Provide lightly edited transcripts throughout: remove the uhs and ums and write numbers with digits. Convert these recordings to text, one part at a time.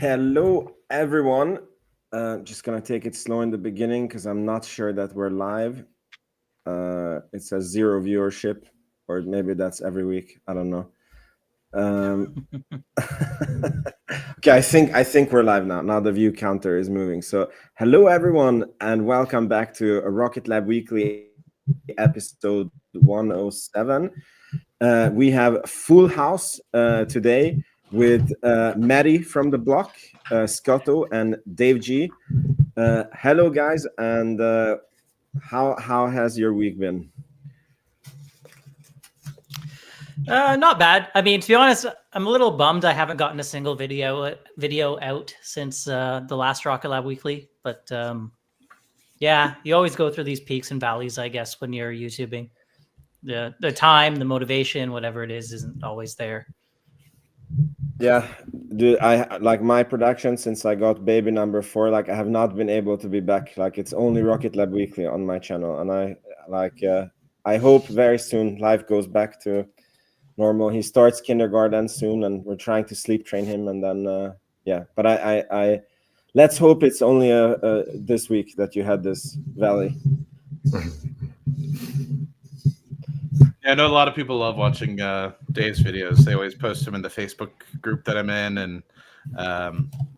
Hello, everyone. Just gonna take it slow in the beginning because I'm not sure that we're live. It says 0 viewership, or maybe that's every week. I don't know. Okay, I think we're live now. Now the view counter is moving. So, hello, everyone, and welcome back to a Rocket Lab Weekly episode 107. We have full house today with Maddie from the block, Scotto, and Dave G. Hello, guys, and how has your week been? Not bad. I mean, to be honest, I'm a little bummed I haven't gotten a single video out since the last Rocket Lab Weekly. But yeah, you always go through these peaks and valleys, I guess, when you're YouTubing. The time, the motivation, whatever it is, isn't always there. Yeah, dude, I like my production since I got baby number 4. Like, I have not been able to be back. Like, it's only Rocket Lab Weekly on my channel, and I hope very soon life goes back to normal. He starts kindergarten soon, and we're trying to sleep train him, and then yeah. But I let's hope it's only this week that you had this valley. Yeah, I know a lot of people love watching Dave's videos. They always post them in the Facebook group that I'm in, and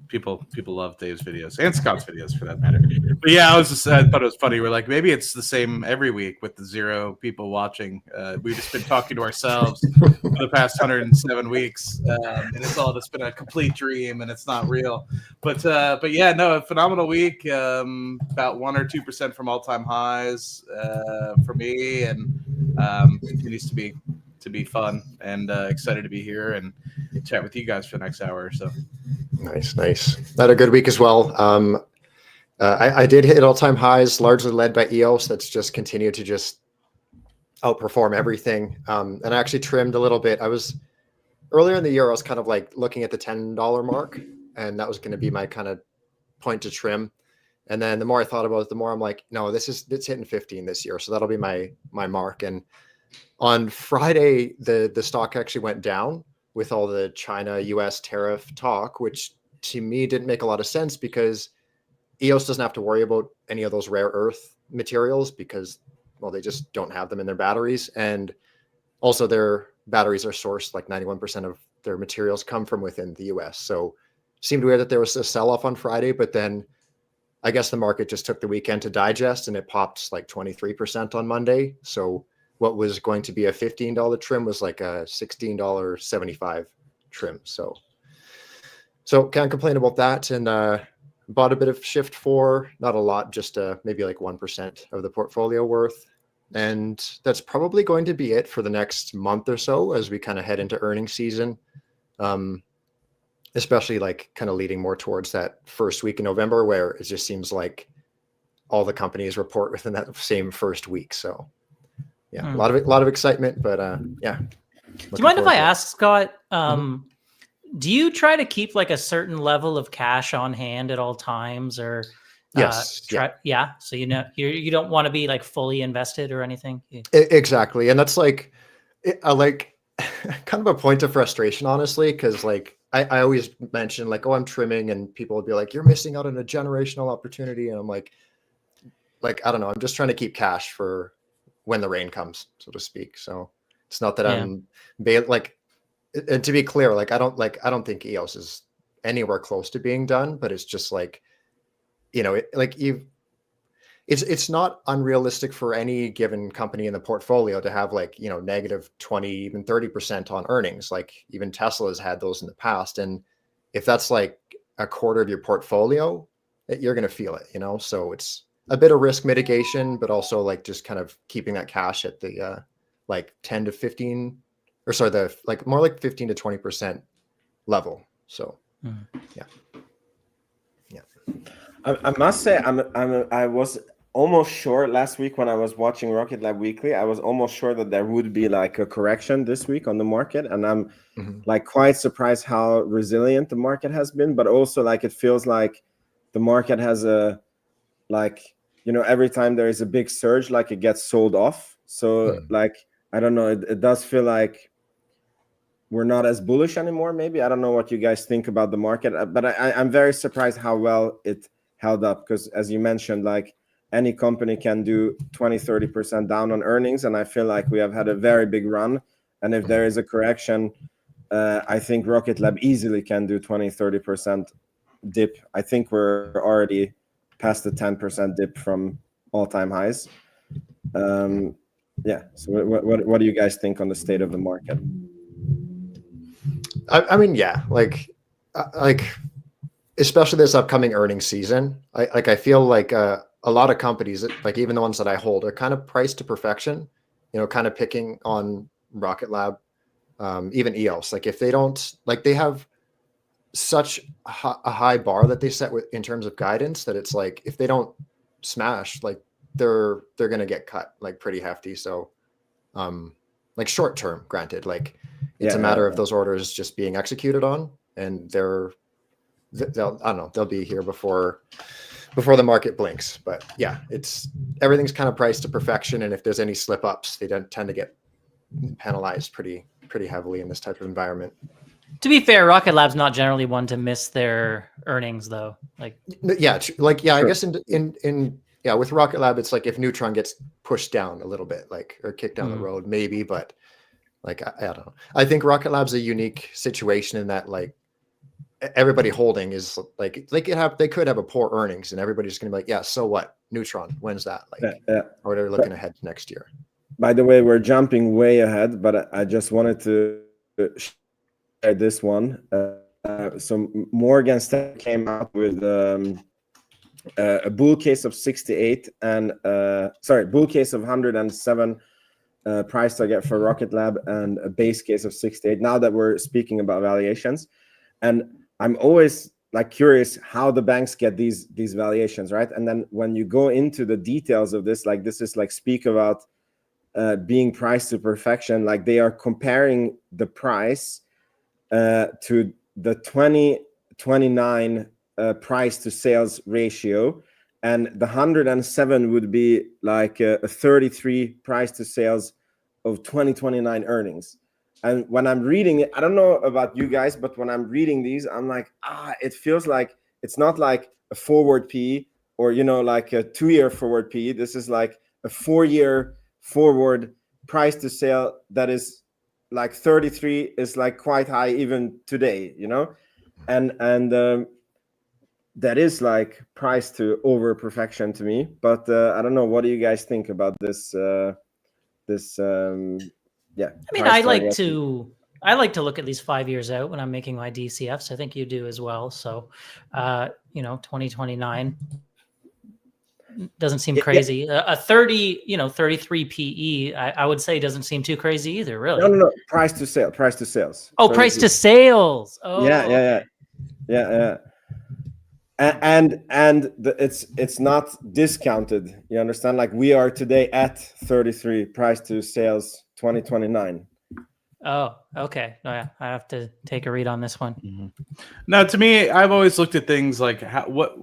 people love Dave's videos and Scott's videos for that matter. But yeah, I thought it was funny. We're like, maybe it's the same every week with the 0 people watching. We've just been talking to ourselves for the past 107 weeks, and it's all just been a complete dream, and it's not real. But yeah, no, a phenomenal week. About 1 or 2% from all-time highs for me, and continues to be fun, and excited to be here and chat with you guys for the next hour or so. Nice. I had a good week as well. I did hit all-time highs, largely led by EOS. That's just continued to just outperform everything. And I actually trimmed a little bit. I was earlier in the year, I was kind of like looking at the $10 mark, and that was going to be my kind of point to trim. And then the more I thought about it, the more I'm like, no, it's hitting 15 this year. So that'll be my mark. And on Friday, the stock actually went down with all the China US tariff talk, which to me didn't make a lot of sense because EOS doesn't have to worry about any of those rare earth materials because, well, they just don't have them in their batteries. And also their batteries are sourced, like 91% of their materials come from within the US. So it seemed weird that there was a sell-off on Friday, but then I guess the market just took the weekend to digest and it popped like 23% on Monday. So what was going to be a $15 trim was like a $16.75 trim. So can't complain about that. And bought a bit of Shift 4, not a lot, just maybe like 1% of the portfolio worth. And that's probably going to be it for the next month or so as we kind of head into earnings season. Especially like kind of leading more towards that first week in November where it just seems like all the companies report within that same first week. So yeah, a lot of excitement, but yeah. Do you mind if I ask, Scott, do you try to keep like a certain level of cash on hand at all times, or yes, yeah. So you don't want to be like fully invested or anything. Exactly, and that's like kind of a point of frustration, honestly, because like I always mention like, oh, I'm trimming, and people would be like, you're missing out on a generational opportunity, and I'm like I don't know, I'm just trying to keep cash for when the rain comes, so to speak. So it's not that I'm like, and to be clear, like I don't think EOS is anywhere close to being done, but it's just like, it's not unrealistic for any given company in the portfolio to have like, negative 20, even 30% on earnings. Like even Tesla has had those in the past. And if that's like a quarter of your portfolio, you're going to feel it, so it's a bit of risk mitigation, but also like just kind of keeping that cash at the like 10 to 15, or sorry, the like more like 15 to 20% level. So yeah. I must say I was almost sure last week when I was watching Rocket Lab Weekly, I was almost sure that there would be like a correction this week on the market, and I'm like quite surprised how resilient the market has been. But also like it feels like the market has a like, every time there is a big surge, like it gets sold off. So like I don't know, it does feel like we're not as bullish anymore. Maybe I don't know what you guys think about the market, but I'm very surprised how well it held up, because as you mentioned, like any company can do 20-30% down on earnings, and I feel like we have had a very big run, and if there is a correction, I think Rocket Lab easily can do 20-30% dip. I think we're already past the 10% dip from all-time highs. Yeah, so what do you guys think on the state of the market? I mean, yeah, like especially this upcoming earnings season, I feel like a lot of companies, like even the ones that I hold, are kind of priced to perfection, you know, kind of picking on Rocket Lab, even EOS. Like if they don't, like they have such a high bar that they set with in terms of guidance, that it's like if they don't smash, like they're going to get cut like pretty hefty. So like short term, granted, like it's a matter of those orders just being executed on, and they'll I don't know, they'll be here before the market blinks. But yeah, everything's kind of priced to perfection, and if there's any slip ups, they don't tend to get penalized pretty heavily in this type of environment. To be fair, Rocket Lab's not generally one to miss their earnings, though. Like, yeah, like I guess in with Rocket Lab, it's like if Neutron gets pushed down a little bit, like, or kicked down the road, maybe. But like I don't know. I think Rocket Lab's a unique situation in that, like, everybody holding is like they could have a poor earnings, and everybody's going to be like, yeah, so what? Neutron, when's that? Like, or they're looking ahead next year. By the way, we're jumping way ahead, but I just wanted to share this one. So Morgan Stanley came out with a bull case of 68 and bull case of 107 price target for Rocket Lab, and a base case of 68. Now that we're speaking about valuations, and I'm always like curious how the banks get these valuations, right? And then when you go into the details of this, like this is like speak about being priced to perfection. Like they are comparing the price to the 2029 price to sales ratio, and the 107 would be like a 33 price to sales of 2029 earnings. And when I'm reading it, I don't know about you guys, but when I'm reading these, I'm like, it feels like it's not like a forward PE, or, you know, like a 2-year forward PE. This is like a 4-year forward price to sale that is like 33 is like quite high even today, you know, and that is like price to over perfection to me. But I don't know, what do you guys think about this? Yeah, I mean, I like to look at least 5 years out when I'm making my DCFs. I think you do as well. So, 2029 doesn't seem crazy. A 33 PE, I would say doesn't seem too crazy either, really. No. Price to sales. Oh, price to sales. Oh, yeah. And it's not discounted. You understand? Like we are today at 33 price to sales 2029. Oh, okay. No, yeah, I have to take a read on this one. Mm-hmm. Now, to me, I've always looked at things like what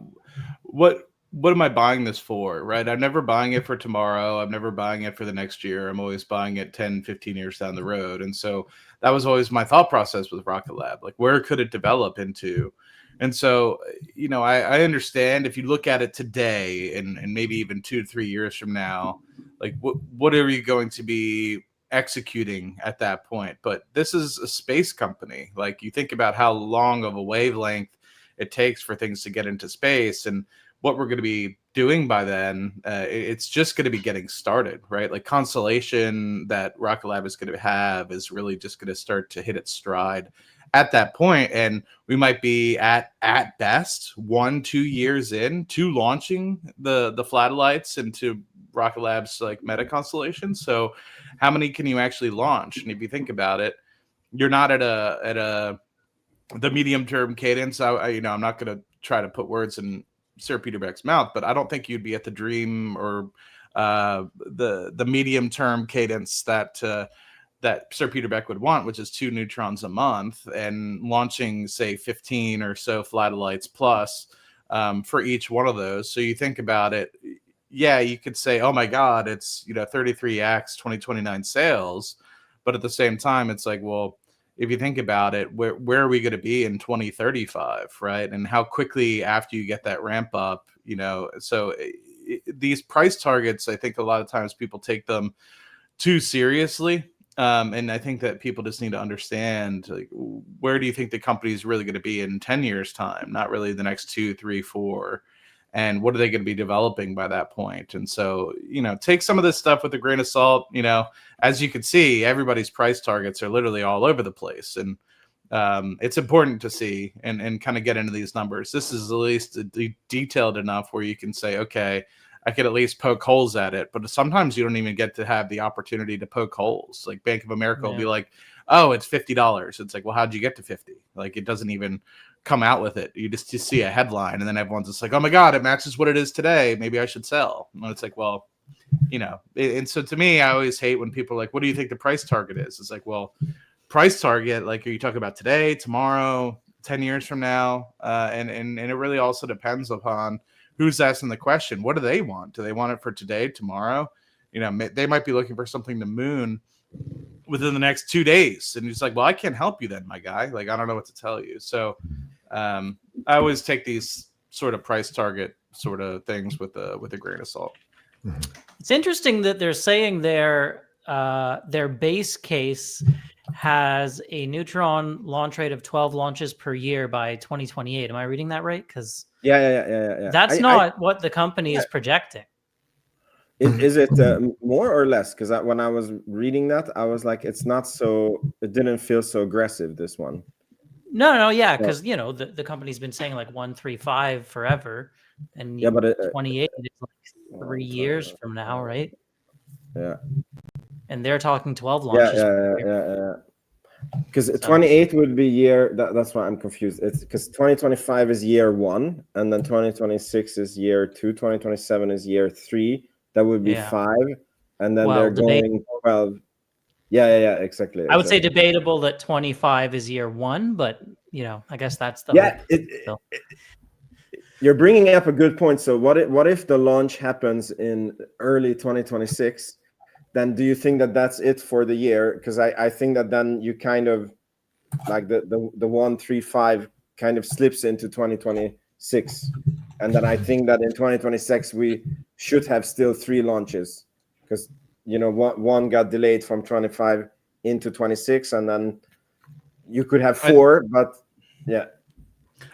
am I buying this for, right? I'm never buying it for tomorrow. I'm never buying it for the next year. I'm always buying it 10, 15 years down the road. And so that was always my thought process with Rocket Lab. Like, where could it develop into? And so, you know, I understand if you look at it today and maybe even 2 to 3 years from now, like what are you going to be executing at that point? But this is a space company. Like, you think about how long of a wavelength it takes for things to get into space, and what we're going to be doing by then, it's just going to be getting started, right? Like, constellation that Rocket Lab is going to have is really just going to start to hit its stride at that point, and we might be at best 1-2 years in to launching the Flatelites into Rocket Lab's like meta constellation. So how many can you actually launch? And if you think about it, you're not at the medium term cadence. I'm not going to try to put words in Sir Peter Beck's mouth, but I don't think you'd be at the dream or the medium term cadence that Sir Peter Beck would want, which is 2 neutrons a month, and launching, say, 15 or so Flatelites plus for each one of those. So you think about it, yeah, you could say, oh my God, it's 33x 2029 sales, but at the same time, it's like, well, if you think about it, where are we going to be in 2035, right? And how quickly after you get that ramp up, so these price targets, I think a lot of times people take them too seriously. And I think that people just need to understand, like, where do you think the company is really going to be in 10 years time? Not really the next 2, 3, 4. And what are they going to be developing by that point? And so, take some of this stuff with a grain of salt. As you can see, everybody's price targets are literally all over the place. And it's important to see and kind of get into these numbers. This is at least detailed enough where you can say, okay, I could at least poke holes at it. But sometimes you don't even get to have the opportunity to poke holes. Like Bank of America will be like, oh, it's $50. It's like, well, how'd you get to 50? Like, it doesn't even come out with it. You just see a headline, and then everyone's just like, oh my God, it matches what it is today. Maybe I should sell. And it's like, well, and so to me, I always hate when people are like, what do you think the price target is? It's like, well, price target, like, are you talking about today, tomorrow, 10 years from now? And it really also depends upon who's asking the question. What do they want? Do they want it for today, tomorrow? They might be looking for something to moon within the next 2 days. And he's like, well, I can't help you then, my guy. Like, I don't know what to tell you. So I always take these sort of price target sort of things with a grain of salt. It's interesting that they're saying their base case has a Neutron launch rate of 12 launches per year by 2028. Am I reading that right? Because yeah. that's not what the company is projecting. Is it more or less? Because when I was reading that, I was like, it didn't feel so aggressive, this one. No, yeah, because the company's been saying like 135 forever, and but 28 is like 3 years from now, right? Yeah. And they're talking 12 launches. Yeah. Because 28 would be year. That's why I'm confused. It's because 2025 is year 1, and then 2026 is year 2. 2027 is year 3. That would be 5, and then they're going 12. Yeah, exactly. I would say debatable that 25 is year 1, but I guess that's the you're bringing up a good point. So what if the launch happens in early 2026? Then do you think that that's it for the year? Because I think that then you kind of like the 135 kind of slips into 2026, and then I think that in 2026 we should have still 3 launches, because one got delayed from 25 into 26, and then you could have 4. But yeah,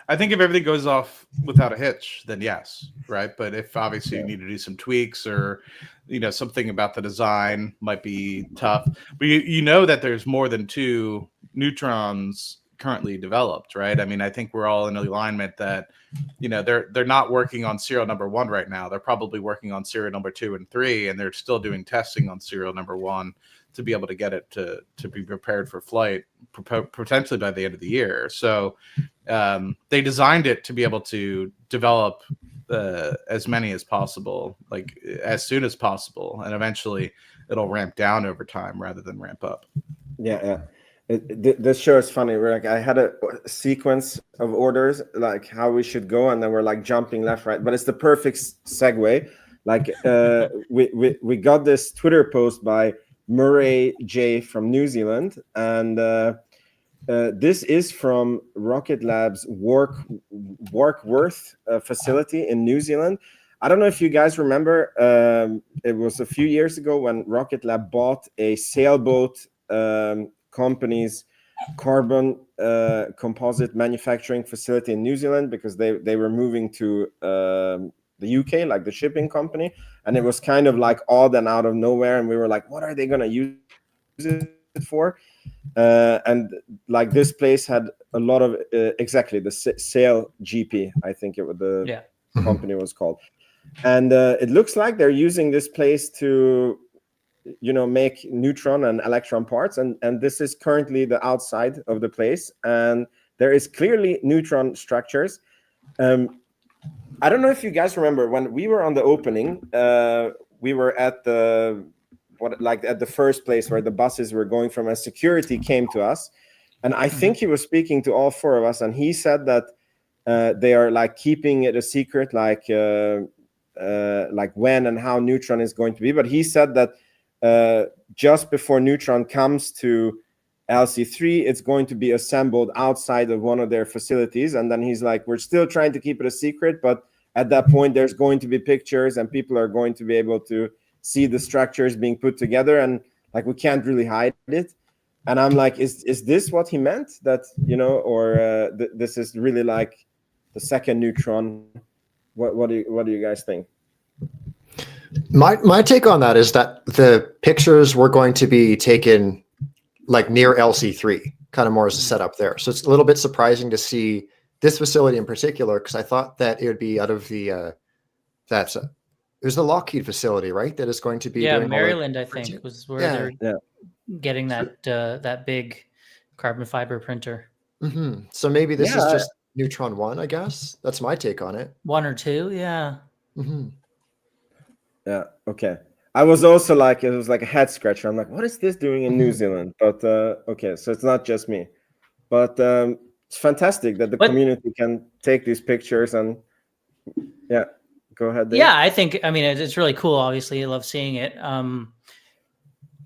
I think if everything goes off without a hitch, then yes, right? But if obviously you need to do some tweaks, or something about the design might be tough, but you know that there's more than 2 Neutrons currently developed, right? I mean, I think we're all in alignment that they're not working on serial number 1 right now. They're probably working on serial number 2 and 3, and they're still doing testing on serial number 1 to be able to get it to be prepared for flight potentially by the end of the year. So they designed it to be able to develop as many as possible, like as soon as possible, and eventually it'll ramp down over time rather than ramp up. Yeah. This show is funny. We're like, I had a sequence of orders, like how we should go, and then we're like jumping left, right. But it's the perfect segue. Like we got this Twitter post by Murray J from New Zealand, and this is from Rocket Lab's Warkworth facility in New Zealand. I don't know if you guys remember. It was a few years ago when Rocket Lab bought a sailboat company's carbon composite manufacturing facility in New Zealand, because they were moving to the UK, like the shipping company, and it was kind of like odd and out of nowhere, and we were like, what are they going to use it for? And like this place had a lot of exactly the Sail GP, I think it was the company was called, and it looks like they're using this place to make neutron and electron parts, and this is currently the outside of the place, and there is clearly neutron structures. I don't know if you guys remember when we were on the opening, we were at the first place where the buses were going from, and security came to us, and I think he was speaking to all 4 of us, and he said that they are like keeping it a secret, like when and how neutron is going to be, but he said that just before neutron comes to LC3, it's going to be assembled outside of one of their facilities. And then he's like, we're still trying to keep it a secret, but at that point, there's going to be pictures and people are going to be able to see the structures being put together. And like, we can't really hide it. And I'm like, is this what he meant? That, or this is really like the second Neutron? What do you guys think? My take on that is that the pictures were going to be taken like near LC3, kind of more as a setup there. So it's a little bit surprising to see this facility in particular, because I thought that it would be out of the it was the Lockheed facility, right? That is going to be doing Maryland, I think, was where they're getting that big carbon fiber printer. Mm-hmm. So maybe this is just Neutron 1, I guess. That's my take on it. 1 or 2, yeah. Mm-hmm. Yeah. Okay. I was also like, it was like a head scratcher. I'm like, what is this doing in New Zealand? But okay, so it's not just me. But it's fantastic that the community can take these pictures and go ahead, Dave. Yeah, I mean, it's really cool. Obviously, I love seeing it.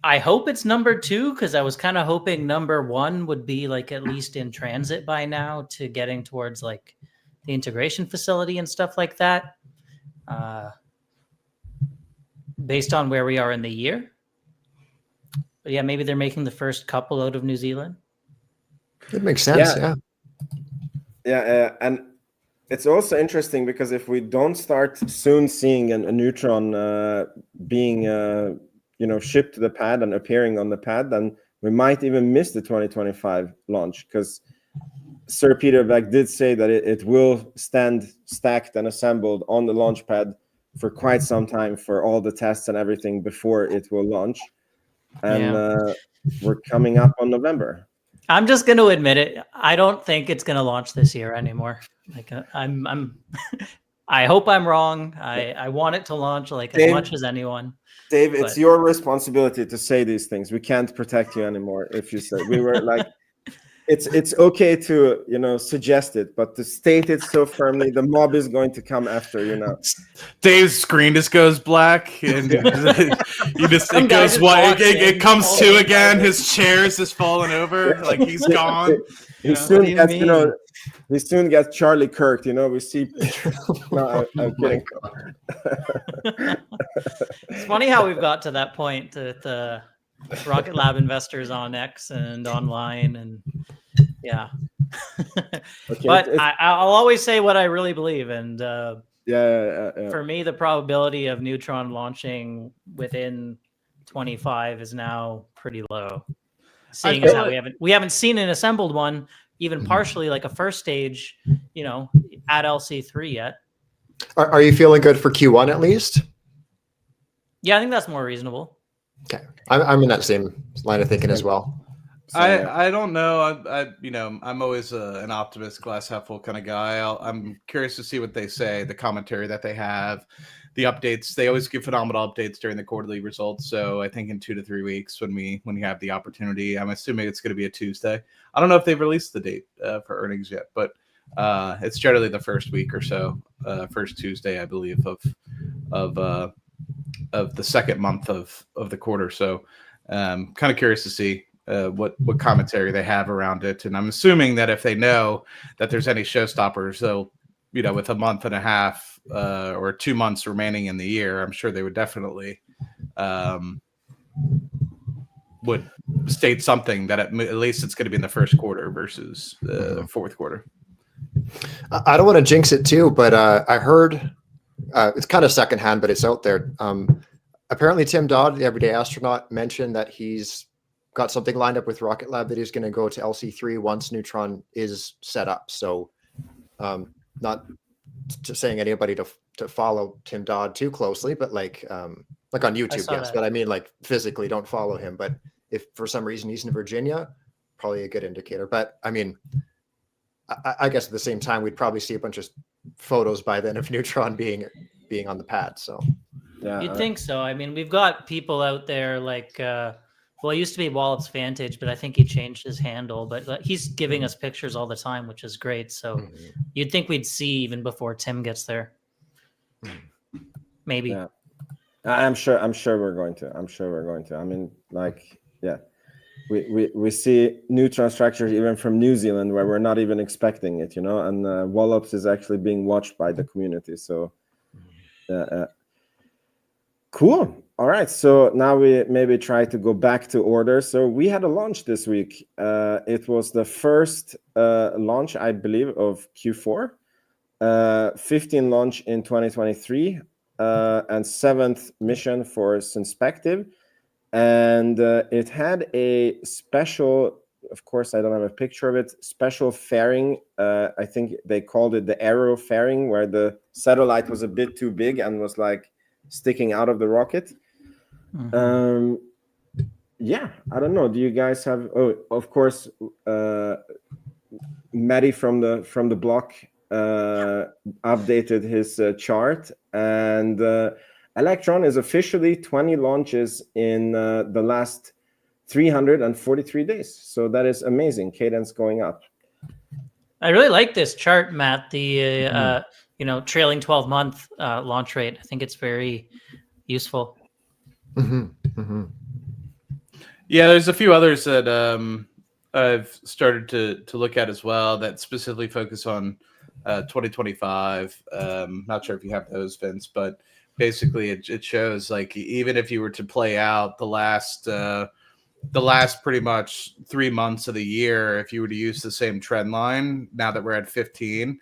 I hope it's number 2, because I was kind of hoping number 1 would be like at least in transit by now to getting towards like the integration facility and stuff like that. Based on where we are in the year. But yeah, maybe they're making the first couple out of New Zealand. It makes sense, yeah. And it's also interesting because if we don't start soon seeing a Neutron being shipped to the pad and appearing on the pad, then we might even miss the 2025 launch, because Sir Peter Beck did say that it will stand stacked and assembled on the launch pad for quite some time for all the tests and everything before it will launch. And we're coming up on November. I'm just going to admit it. I don't think it's going to launch this year anymore. Like I hope I'm wrong. I want it to launch like as much as anyone. Dave, it's your responsibility to say these things. We can't protect you anymore. If you say, we were like, it's okay to suggest it, but to state it so firmly, the mob is going to come after. Dave's screen just goes black, and it goes white. It comes to again. His chair's just falling over, like he's gone. He soon gets Charlie Kirk. We see. No, I'm kidding. It's funny how we've got to that point with the Rocket Lab investors on X and online, and okay, but I'll always say what I really believe, and for me, the probability of Neutron launching within 25 is now pretty low. Seeing as how we haven't seen an assembled one, even partially like a first stage, at LC3 yet. Are you feeling good for Q1 at least? Yeah, I think that's more reasonable. Okay, I'm in that same line of thinking as well. So, I don't know. I'm always an optimist, glass half full kind of guy. I'm curious to see what they say, the commentary that they have, the updates. They always give phenomenal updates during the quarterly results. So I think in 2 to 3 weeks, when you have the opportunity, I'm assuming it's going to be a Tuesday. I don't know if they've released the date for earnings yet, but it's generally the first week or so, first Tuesday, I believe, of the second month of the quarter. So kind of curious to see what commentary they have around it. And I'm assuming that if they know that there's any showstoppers, they'll, with a month and a half or 2 months remaining in the year, I'm sure they would definitely would state something that at least it's going to be in the first quarter versus the fourth quarter. I don't want to jinx it too, but I heard it's kind of secondhand, but it's out there. Apparently Tim Dodd, the Everyday Astronaut, mentioned that he's got something lined up with Rocket Lab that he's going to go to LC3 once Neutron is set up. So not saying anybody to follow Tim Dodd too closely, but like on YouTube, yes. But I mean, like physically don't follow him. But if for some reason he's in Virginia, probably a good indicator. But I mean, I guess at the same time, we'd probably see a bunch of photos by then of Neutron being on the pad. So yeah, you'd think so. I mean, we've got people out there like, it used to be Wallops Vantage, but I think he changed his handle. But he's giving us pictures all the time, which is great. So you'd think we'd see even before Tim gets there. Maybe. Yeah. I'm sure we're going to. I mean, like, yeah. we see neutron structures even from New Zealand where we're not even expecting it, you know, and Wallops is actually being watched by the community. So cool. All right, so now we maybe try to go back to order. So we had a launch this week. It was the first launch, I believe, of Q4. 15 launch in 2023, and 7th mission for Synspective. And it had a special, of course, I don't have a picture of it, special fairing. I think they called it the arrow fairing, where the satellite was a bit too big and was like sticking out of the rocket. Mhm. Yeah, I don't know. Do you guys have? Oh, of course, Matty from the block updated his chart, and Electron is officially 20 launches in the last 343 days. So that is amazing. Cadence going up. I really like this chart, Matt. The trailing 12-month launch rate. I think it's very useful. Yeah, there's a few others that I've started to look at as well that specifically focus on 2025. Not sure if you have those, Vince, but basically it shows like even if you were to play out the last pretty much 3 months of the year, if you were to use the same trend line, now that we're at 15,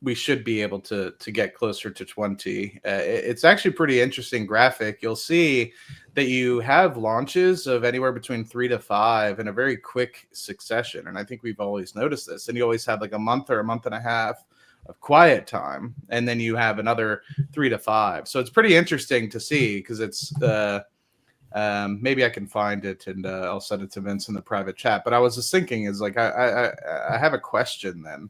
we should be able to get closer to 20. It's actually a pretty interesting graphic. You'll see that you have launches of anywhere between 3 to 5 in a very quick succession. And I think we've always noticed this. And you always have like a month or a month and a half of quiet time. And then you have another 3 to 5. So it's pretty interesting to see because it's maybe I can find it and I'll send it to Vince in the private chat. But I was just thinking is like, I have a question then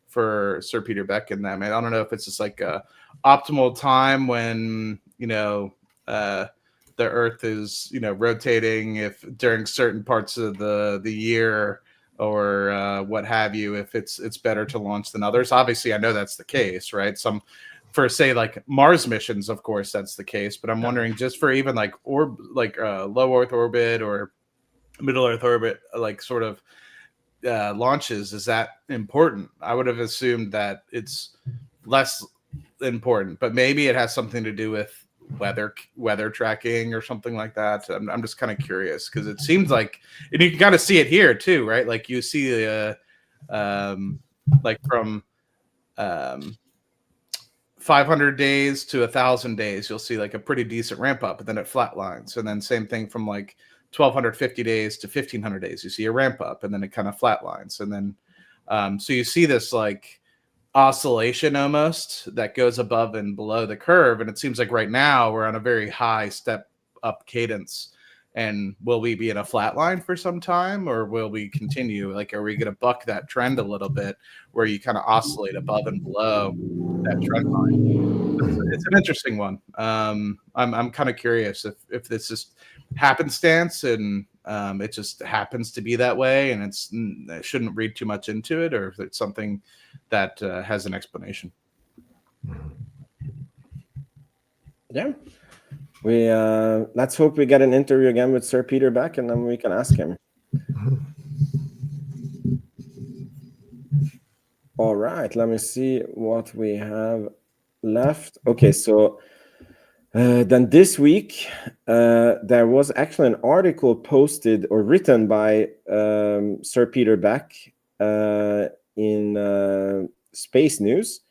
for Sir Peter Beck in that, man. I don't know if it's just like a optimal time when, the Earth is, rotating, if during certain parts of the year or what have you, if it's better to launch than others. Obviously, I know that's the case, right? For say like Mars missions, of course, that's the case. But I'm wondering just for even like low Earth orbit or middle Earth orbit, like sort of launches, is that important? I would have assumed that it's less important, but maybe it has something to do with weather tracking or something like that. I'm just kind of curious because it seems like, and you can kind of see it here too, right? Like you see like from 500 days to 1,000 days, you'll see like a pretty decent ramp up, but then it flatlines. And then same thing from like 1,250 days to 1,500 days, you see a ramp up, and then it kind of flatlines. And then so you see this like oscillation almost that goes above and below the curve. And it seems like right now we're on a very high step up cadence. And will we be in a flat line for some time, or will we continue? Like, are we going to buck that trend a little bit where you kind of oscillate above and below that trend line? It's an interesting one. I'm kind of curious if this is happenstance and it just happens to be that way, and it shouldn't read too much into it, or if it's something that has an explanation. Yeah. We let's hope we get an interview again with Sir Peter Beck, and then we can ask him. All right, let me see what we have left. Okay, so then this week there was actually an article posted or written by Sir Peter Beck in Space News,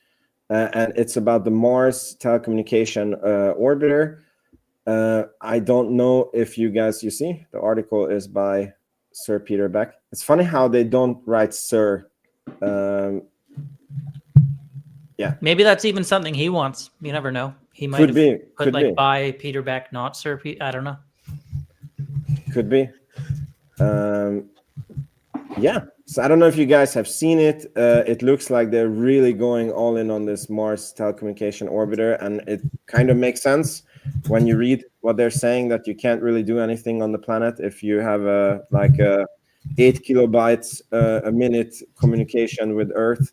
and it's about the Mars telecommunication orbiter. I don't know if you see the article is by Sir Peter Beck. It's funny how they don't write Sir. Yeah, maybe that's even something he wants. You never know. He might put like by Peter Beck, not Sir Peter. I don't know. Could be. Yeah. So I don't know if you guys have seen it. It looks like they're really going all in on this Mars telecommunication orbiter, and it kind of makes sense when you read what they're saying, that you can't really do anything on the planet if you have a 8 kilobytes a minute communication with Earth.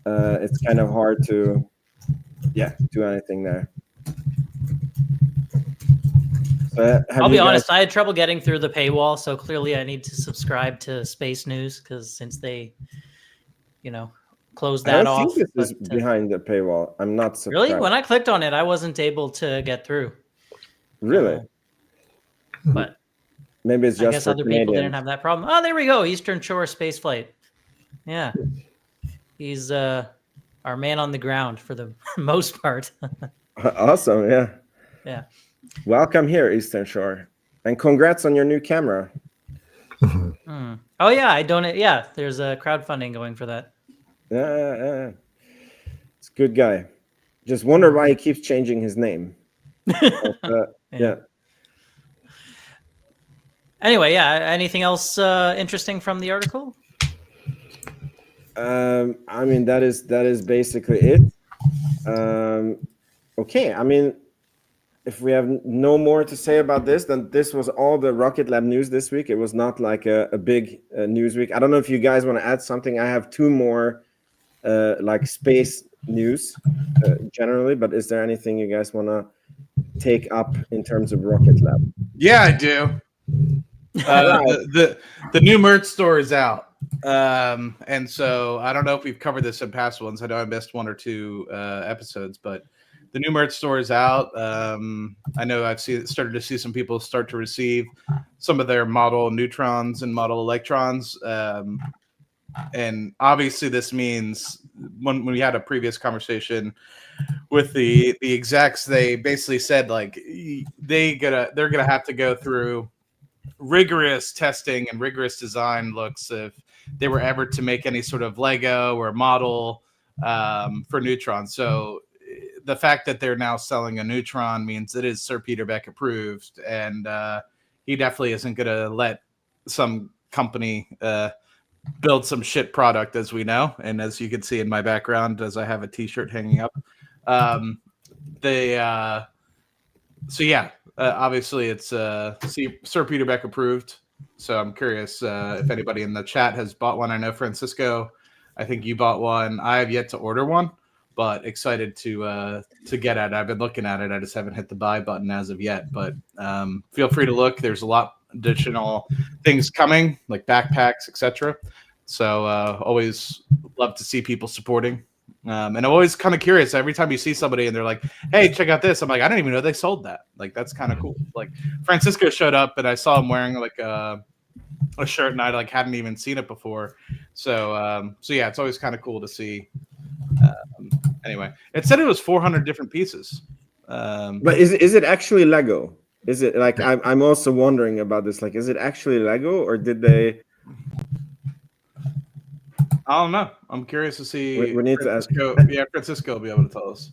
It's kind of hard to do anything there. I'll be honest, I had trouble getting through the paywall, so clearly I need to subscribe to Space News because since they, closed that I don't off. think this is behind the paywall. I'm not surprised. Really? When I clicked on it, I wasn't able to get through. Really? But maybe it's just I guess other people didn't have that problem. Oh, there we go. Eastern Shore Space Flight. Yeah. He's our man on the ground for the most part. Awesome. Yeah. Yeah. Welcome here, Eastern Shore. And congrats on your new camera. Oh, yeah. I donate. Yeah. There's a crowdfunding going for that. Yeah. It's a good guy. Just wonder why he keeps changing his name. Yeah. Anyway, yeah. Anything else interesting from the article? I mean, that is basically it. Okay. I mean, if we have no more to say about this, then this was all the Rocket Lab news this week. It was not like a big news week. I don't know if you guys want to add something. I have two more like space news generally, but is there anything you guys want to take up in terms of Rocket Lab? Yeah, I do. The new merch store is out. And so I don't know if we've covered this in past ones. I know I missed one or two episodes, but the new merch store is out. I know I've started to see some people start to receive some of their model neutrons and model electrons. And obviously this means when we had a previous conversation with the execs, they basically said like they're gonna have to go through rigorous testing and rigorous design looks if they were ever to make any sort of Lego or model for Neutron. So the fact that they're now selling a Neutron means it is Sir Peter Beck approved, and he definitely isn't going to let some company build some shit product, as we know. And as you can see in my background, as I have a T-shirt hanging up, obviously it's Sir Peter Beck approved. So I'm curious if anybody in the chat has bought one. I know Francisco, I think you bought one. I have yet to order one, but excited to get at it. I've been looking at it. I just haven't hit the buy button as of yet. But feel free to look. There's a lot additional things coming, like backpacks, etc. So always love to see people supporting. And I'm always kind of curious every time you see somebody and they're like, hey, check out this. I'm like, I didn't even know they sold that. Like, that's kind of cool. Like Francisco showed up and I saw him wearing like a shirt and I like hadn't even seen it before. So yeah, it's always kind of cool to see. Anyway, it said it was 400 different pieces. But is it actually Lego? Is it like, I'm also wondering about this. Like, is it actually Lego or did they? I don't know. I'm curious to see. We need to ask. Yeah, Francisco will be able to tell us.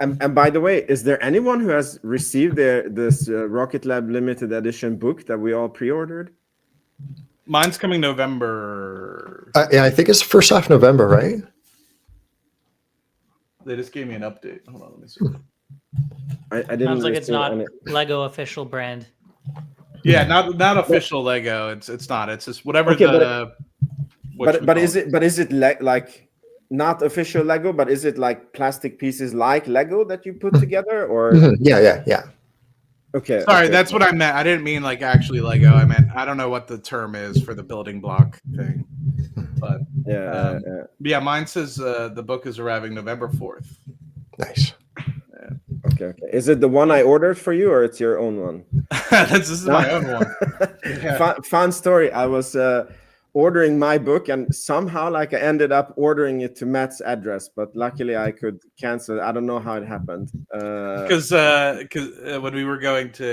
And by the way, is there anyone who has received this Rocket Lab limited edition book that we all pre-ordered? Mine's coming November. Yeah, I think it's first half November, right? They just gave me an update. Hold on, let me see. I didn't. Sounds like it's not Lego official brand. Yeah, not official Lego. It's not. It's just whatever But is it like not official Lego? But is it like plastic pieces like Lego that you put together, or? Yeah. Okay. Sorry, okay. that's what I meant. I didn't mean like actually Lego. I meant I don't know what the term is for the building block thing. But yeah. Mine says the book is arriving November 4th. Nice. Okay. Is it the one I ordered for you, or it's your own one? This is my own one. Yeah. Fun story. I was ordering my book, and somehow like I ended up ordering it to Matt's address, but luckily I could cancel it. I don't know how it happened. Because when we were going to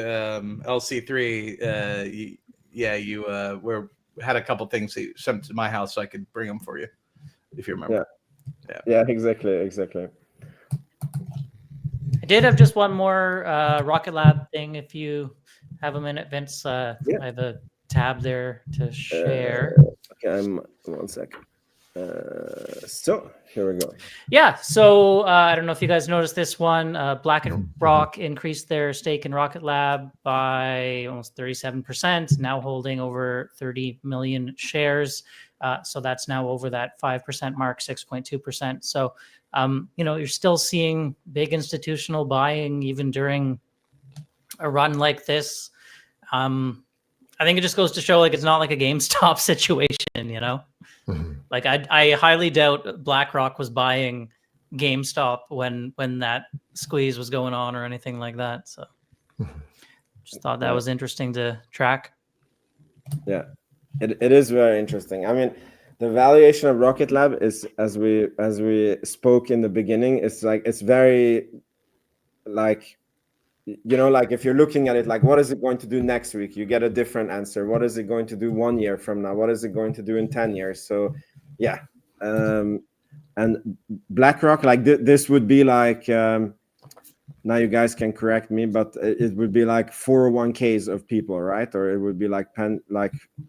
LC3, you had a couple things that you sent to my house, so I could bring them for you, if you remember. Yeah, exactly. I did have just one more Rocket Lab thing. If you have a minute, Vince, I have a tab there to share. Okay, 1 second. So here we go. Yeah, so I don't know if you guys noticed this one. BlackRock increased their stake in Rocket Lab by almost 37%, now holding over 30 million shares. So that's now over that 5% mark, 6.2%. So, you're still seeing big institutional buying even during a run like this. I think it just goes to show like it's not like a GameStop situation, you know. Like I highly doubt BlackRock was buying GameStop when that squeeze was going on or anything like that. So just thought that was interesting to track. Yeah, it is very interesting. I mean, the valuation of Rocket Lab is, as we spoke in the beginning, it's very like, you know, like if you're looking at it like, what is it going to do next week, you get a different answer. What is it going to do 1 year from now? What is it going to do in 10 years? So yeah, and BlackRock, like this would be like, now you guys can correct me, but it would be like 401ks of people, right? Or it would be like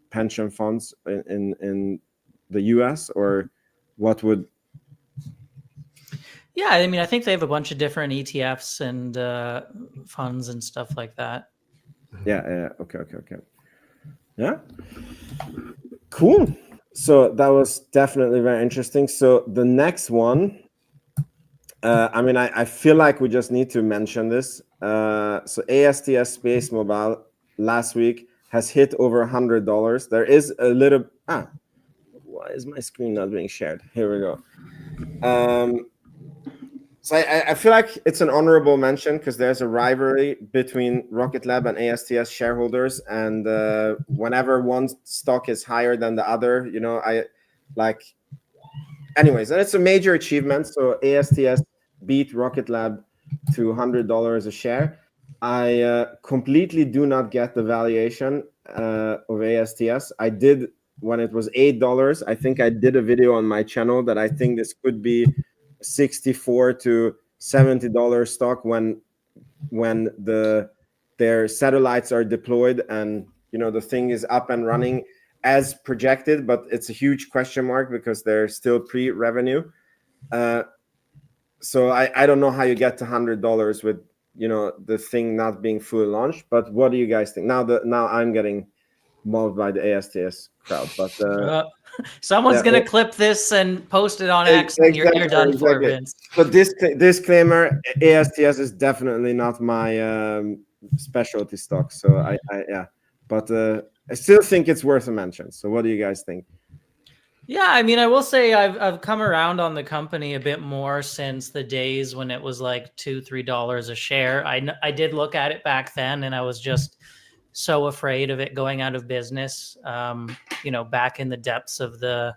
pension funds in the US, or what would? Yeah, I mean, I think they have a bunch of different ETFs and funds and stuff like that. Yeah. Okay. Yeah. Cool. So that was definitely very interesting. So the next one, I mean, I feel like we just need to mention this. So ASTS Space Mobile last week has hit over $100. There is a little. Why is my screen not being shared? Here we go. So I feel like it's an honorable mention because there's a rivalry between Rocket Lab and ASTS shareholders, and whenever one stock is higher than the other, you know, anyways, and it's a major achievement. So ASTS beat Rocket Lab to $100 a share. I completely do not get the valuation of ASTS. I did when it was $8. I think I did a video on my channel that I think this could be $64 to $70 stock when their satellites are deployed and, you know, the thing is up and running as projected, but it's a huge question mark because they're still pre-revenue. So I don't know how you get to $100 with, you know, the thing not being fully launched. But what do you guys think? Now I'm getting mobbed by the ASTS crowd, but someone's gonna clip this and post it on X, and you're done for, Vince. But disclaimer: ASTS is definitely not my specialty stock. So but I still think it's worth a mention. So what do you guys think? Yeah, I mean, I will say I've come around on the company a bit more since the days when it was like $2-3 a share. I did look at it back then, and I was just so afraid of it going out of business. You know, back in the depths of the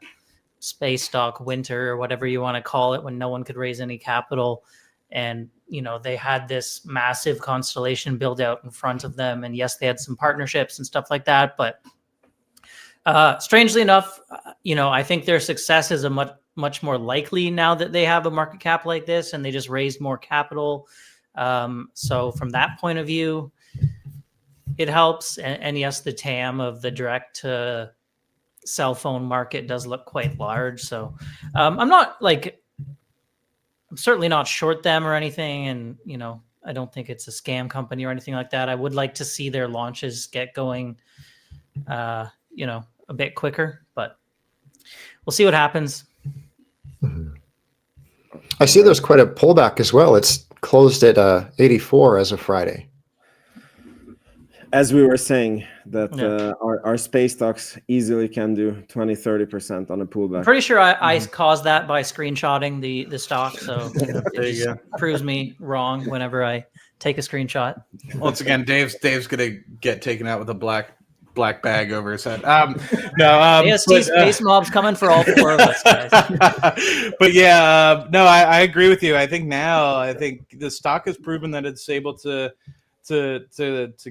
space stock winter or whatever you want to call it, when no one could raise any capital, and you know they had this massive constellation build out in front of them, and yes, they had some partnerships and stuff like that, but strangely enough, you know, I think their success is a much more likely now that they have a market cap like this and they just raised more capital. So from that point of view, it helps. And yes, the TAM of the direct to cell phone market does look quite large. So I'm certainly not short them or anything. And, you know, I don't think it's a scam company or anything like that. I would like to see their launches get going, you know, a bit quicker, but we'll see what happens. I see there's quite a pullback as well. It's closed at 84 as of Friday. As we were saying, that our space stocks easily can do 20-30% on a pullback. I'm pretty sure I caused that by screenshotting the stock, so it just proves me wrong whenever I take a screenshot. Once again, Dave's gonna get taken out with a black bag over his head. AST Space Mob's coming for all four of us, guys. But yeah, no, I agree with you. I think the stock has proven that it's able to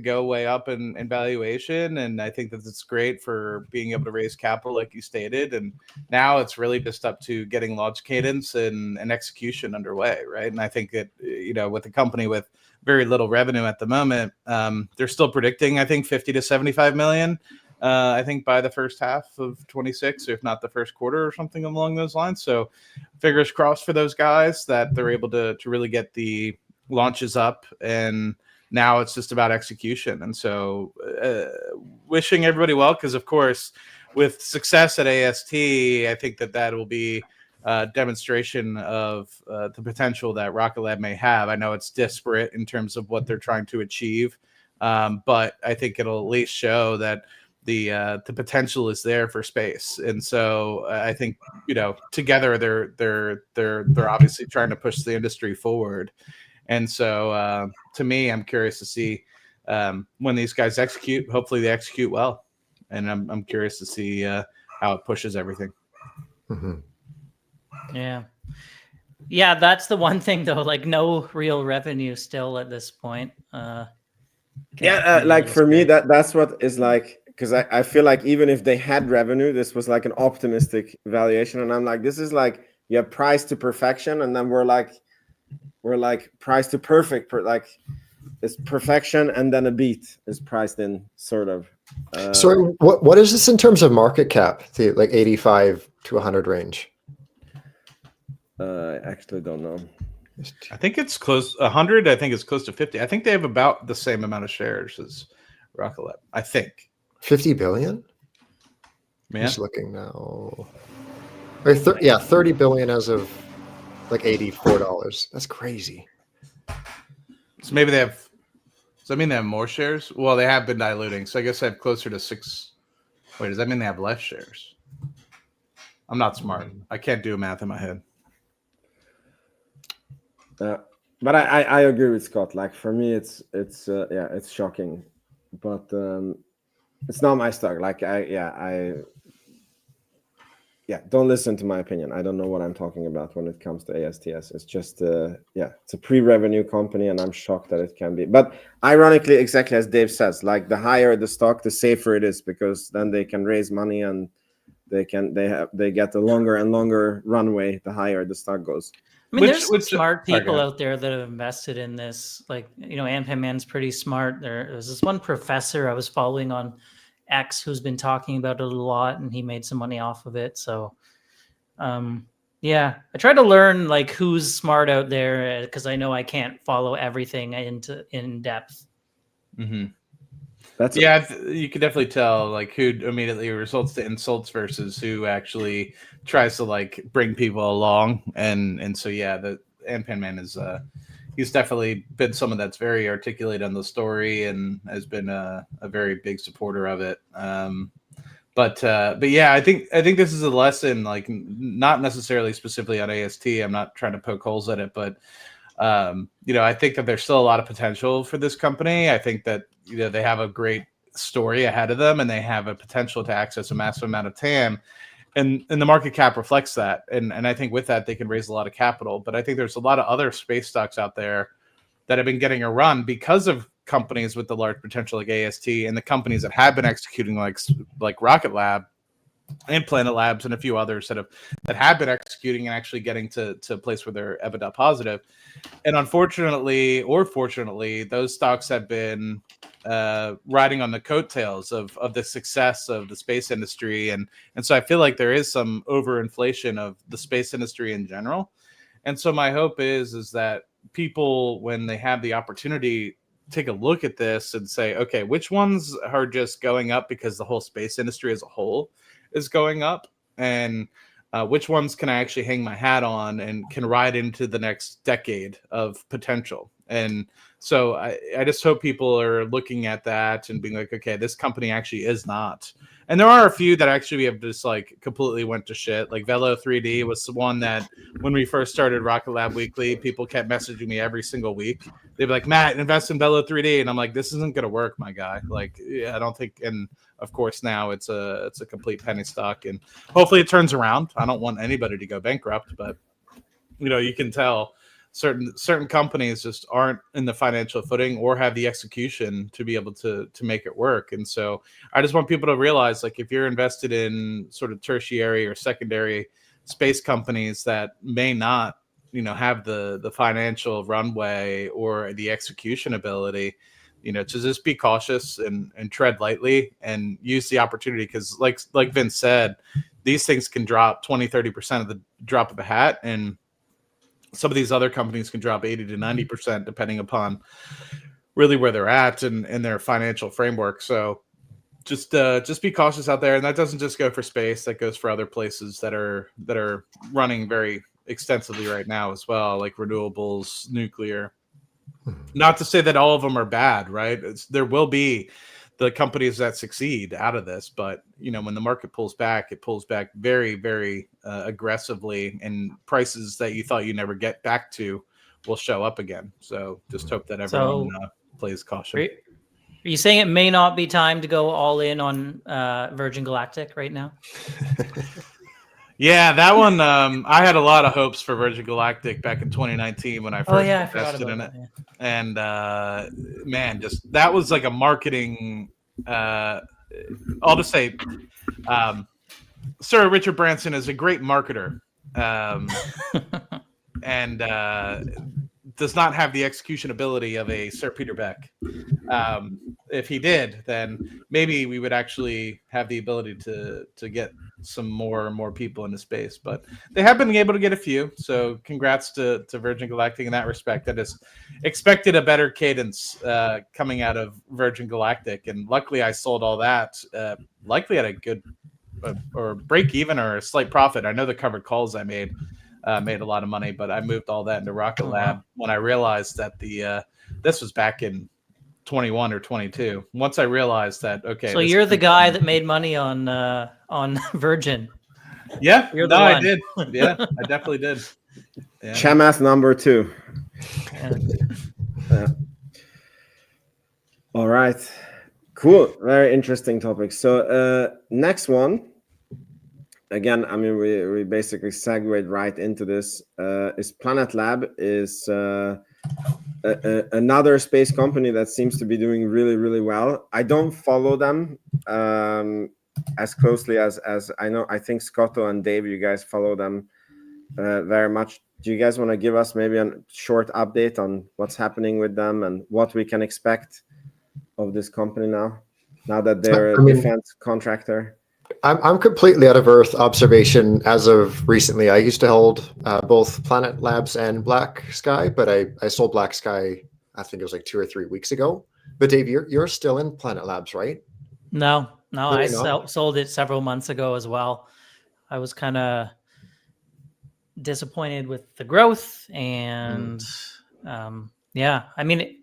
go way up in valuation, and I think that it's great for being able to raise capital, like you stated. And now it's really just up to getting launch cadence and execution underway, right? And I think that, you know, with a company with very little revenue at the moment, they're still predicting, I think, 50 to 75 million. I think by the first half of 26, if not the first quarter or something along those lines. So fingers crossed for those guys that they're able to really get the launches up, and now it's just about execution. And so wishing everybody well, because of course with success at AST, I think that will be a demonstration of the potential that Rocket Lab may have. I know it's disparate in terms of what they're trying to achieve but I think it'll at least show that the potential is there for space. And so I think, together they're obviously trying to push the industry forward. And so to me, I'm curious to see when these guys execute. Hopefully they execute well, and I'm curious to see how it pushes everything. Yeah, that's the one thing though, like no real revenue still at this point. Like for me, that's what is like, because I feel like even if they had revenue, this was like an optimistic valuation, and I'm like, this is like, you have price to perfection, and then we're like price to perfect, like it's perfection, and then a beat is priced in, sort of. So what is this in terms of market cap? The like 85 to 100 range? I actually don't know. I think it's close 100. I think it's close to 50. I think they have about the same amount of shares as Rocket Lab. I think 50 billion. Yeah. Just looking now. Or 30 billion as of like $84. That's crazy. So maybe they have. Does that mean they have more shares? Well, they have been diluting, so I guess they have closer to 6. Wait, does that mean they have less shares? I'm not smart. I can't do math in my head. But I agree with Scott. Like for me, it's shocking, but it's not my stock. Like don't listen to my opinion. I don't know what I'm talking about when it comes to ASTS. It's just it's a pre-revenue company, and I'm shocked that it can be. But ironically, exactly as Dave says, like the higher the stock, the safer it is, because then they can raise money and they get a longer and longer runway the higher the stock goes. I mean, there's some smart people out there that have invested in this. Like, Ampan Man's pretty smart. There's this one professor I was following on X who's been talking about it a lot, and he made some money off of it. So, I try to learn like who's smart out there, because I know I can't follow everything in depth. Mm-hmm. You can definitely tell like who immediately results to insults versus who actually tries to like bring people along, and so the Ampan Man is he's definitely been someone that's very articulate on the story and has been a very big supporter of it. But I think this is a lesson, like not necessarily specifically on AST. I'm not trying to poke holes at it, but I think that there's still a lot of potential for this company. I think that they have a great story ahead of them, and they have a potential to access a massive amount of TAM, and the market cap reflects that. And I think with that they can raise a lot of capital. But I think there's a lot of other space stocks out there that have been getting a run because of companies with the large potential like AST, and the companies that have been executing like Rocket Lab and Planet Labs and a few others that have been executing and actually getting to a place where they're EBITDA positive. And unfortunately or fortunately, those stocks have been riding on the coattails of the success of the space industry. And so I feel like there is some overinflation of the space industry in general. And so my hope is that people, when they have the opportunity, take a look at this and say, okay, which ones are just going up because the whole space industry as a whole is going up, and which ones can I actually hang my hat on and can ride into the next decade of potential. And so I just hope people are looking at that and being like, okay, this company actually is not. And there are a few that actually have just like completely went to shit. Like Velo 3D was the one that when we first started Rocket Lab Weekly, people kept messaging me every single week. They'd be like, Matt, invest in Velo 3D. And I'm like, this isn't going to work, my guy. Like, I don't think. And of course, now it's a complete penny stock, and hopefully it turns around. I don't want anybody to go bankrupt, but you can tell certain companies just aren't in the financial footing or have the execution to be able to make it work. And so I just want people to realize, like, if you're invested in sort of tertiary or secondary space companies that may not, have the financial runway or the execution ability, to just be cautious and tread lightly and use the opportunity. Because like Vince said, these things can drop 20-30% of the drop of a hat, and some of these other companies can drop 80 to 90% depending upon really where they're at and their financial framework. So just be cautious out there. And that doesn't just go for space, that goes for other places that are running very extensively right now as well, like renewables, nuclear. Not to say that all of them are bad, right? There will be the companies that succeed out of this, but when the market pulls back, it pulls back very, very aggressively, and prices that you thought you never get back to will show up again. So just hope that everyone plays caution. Are you saying it may not be time to go all in on Virgin Galactic right now? Yeah, that one. I had a lot of hopes for Virgin Galactic back in 2019 when I first invested in it, and man, just that was like a marketing. I'll just say, Sir Richard Branson is a great marketer, and does not have the execution ability of a Sir Peter Beck. If he did, then maybe we would actually have the ability to get some more people into space. But they have been able to get a few. So congrats to Virgin Galactic in that respect. I just expected a better cadence coming out of Virgin Galactic. And luckily I sold all that, likely at a good or break even or a slight profit. I know the covered calls I made a lot of money, but I moved all that into Rocket Lab when I realized that this was back in 21 or 22. Once I realized that, okay. So you're the guy that made money on Virgin. Yeah, I did. Yeah, I definitely did. Yeah. Chamath number 2. All right. Cool. Very interesting topic. So next one. Again, I mean, we basically segued right into this. Is Planet Lab is another space company that seems to be doing really, really well. I don't follow them as closely as I know. I think Scotto and Dave, you guys follow them very much. Do you guys want to give us maybe a short update on what's happening with them and what we can expect of this company now that they're a defense contractor? I'm completely out of Earth observation as of recently. I used to hold both Planet Labs and Black Sky, but I sold Black Sky, I think it was like 2 or 3 weeks ago. But Dave, you're still in Planet Labs, right? No, I sold it several months ago as well. I was kind of disappointed with the growth, and yeah, I mean,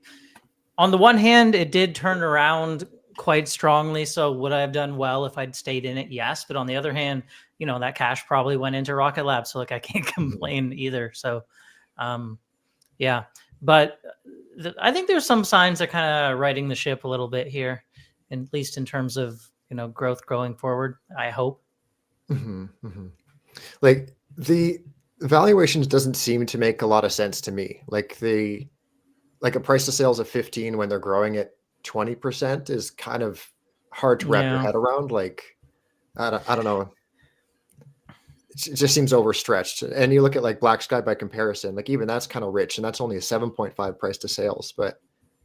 on the one hand, it did turn around quite strongly. So would I have done well if I'd stayed in it? Yes. But on the other hand, that cash probably went into Rocket Lab. So I can't complain either. So yeah, but I think there's some signs that kind of righting the ship a little bit here, at least in terms of, growth going forward, I hope. Like the valuations doesn't seem to make a lot of sense to me. Like a price to sales of 15 when they're growing at 20% is kind of hard to wrap your head around. Like, I don't know. It just seems overstretched. And you look at like Black Sky by comparison, like even that's kind of rich, and that's only a 7.5 price to sales.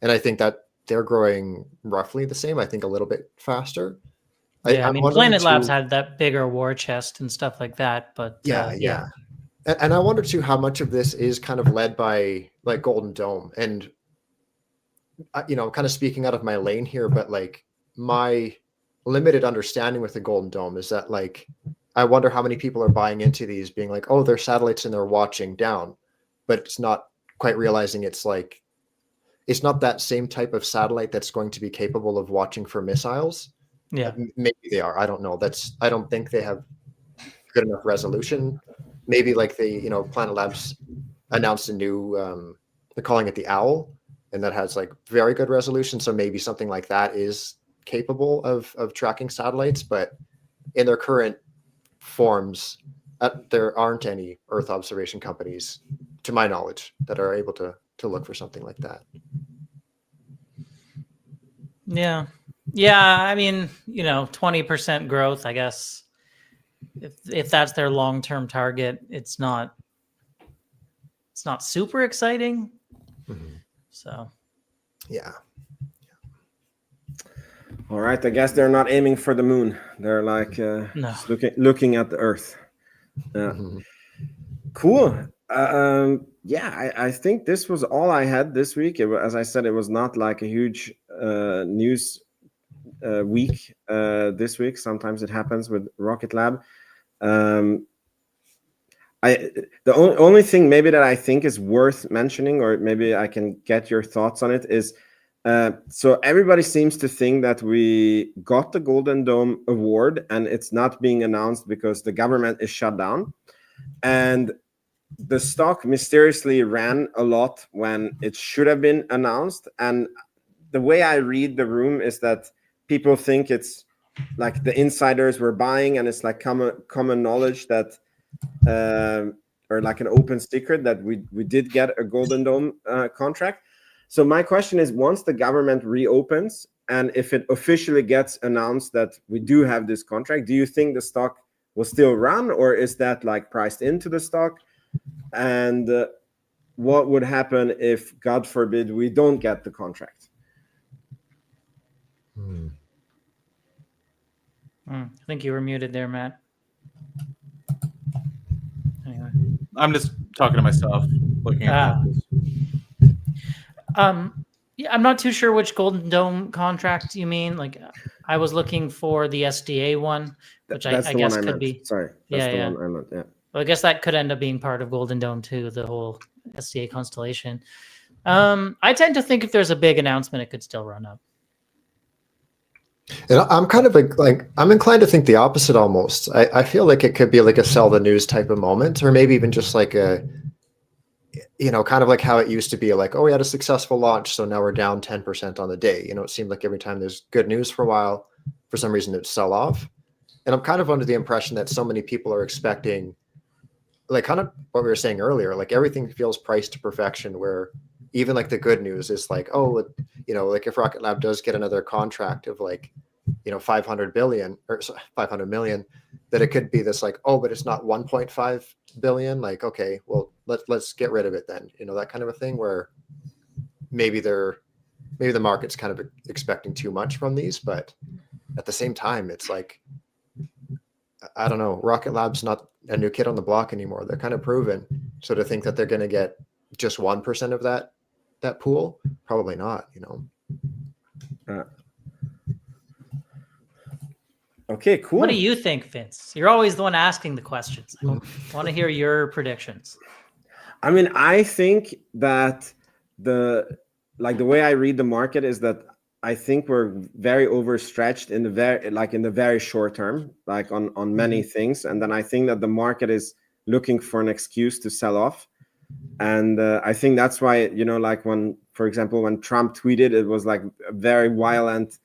And I think that they're growing roughly the same. I think a little bit faster. Yeah, I mean, Planet Labs had that bigger war chest and stuff like that. But yeah. And I wonder too how much of this is kind of led by like Golden Dome and. Kind of speaking out of my lane here, but like my limited understanding with the Golden Dome is that like, I wonder how many people are buying into these being like, oh, they're satellites and they're watching down, but it's not quite realizing it's like, it's not that same type of satellite that's going to be capable of watching for missiles. Yeah. Maybe they are. I don't know. I don't think they have good enough resolution. Maybe like Planet Labs announced a new, they're calling it the Owl, and that has like very good resolution. So maybe something like that is capable of tracking satellites, but in their current forms, there aren't any Earth observation companies, to my knowledge, that are able to look for something like that. Yeah. I mean, 20% growth, I guess, if that's their long-term target, it's not super exciting. So, yeah. All right. I guess they're not aiming for the moon. They're like just looking at the Earth. Cool. Yeah, I think this was all I had this week. As I said, it was not like a huge news week this week. Sometimes it happens with Rocket Lab. The only thing maybe that I think is worth mentioning, or maybe I can get your thoughts on it, is so everybody seems to think that we got the Golden Dome award and it's not being announced because the government is shut down. And the stock mysteriously ran a lot when it should have been announced. And the way I read the room is that people think it's like the insiders were buying, and it's like common knowledge that, or like an open secret that we did get a Golden Dome contract. So my question is, once the government reopens and if it officially gets announced that we do have this contract, do you think the stock will still run, or is that like priced into the stock? And what would happen if, God forbid, we don't get the contract? I think you were muted there, Matt. Anyway. I'm just talking to myself, looking at this. Yeah, I'm not too sure which Golden Dome contract you mean. Like, I was looking for the SDA one, which I guess could be. Sorry, that's the one I meant. Yeah. Well, I guess that could end up being part of Golden Dome too, the whole SDA constellation. I tend to think if there's a big announcement, it could still run up. And I'm kind of like I'm inclined to think the opposite almost. I feel like it could be like a sell the news type of moment, or maybe even just like a, kind of like how it used to be, like, oh, we had a successful launch, so now we're down 10% on the day. It seemed like every time there's good news for a while, for some reason it'd sell off. And I'm kind of under the impression that so many people are expecting, like kind of what we were saying earlier, like everything feels priced to perfection, where even like the good news is like, oh, like if Rocket Lab does get another contract of like, 500 billion or 500 million, that it could be this like, oh, but it's not 1.5 billion. Like, okay, well, let's get rid of it then. That kind of a thing, where maybe the market's kind of expecting too much from these, but at the same time, it's like, I don't know, Rocket Lab's not a new kid on the block anymore. They're kind of proven. So to think that they're going to get just 1% of that pool, probably not, Okay, cool. What do you think, Vince? You're always the one asking the questions. I want to hear your predictions. I mean, I think that the way I read the market is that I think we're very overstretched in the very short term, like on many things. And then I think that the market is looking for an excuse to sell off. And I think that's why, like when, for example, when Trump tweeted, it was like a very violent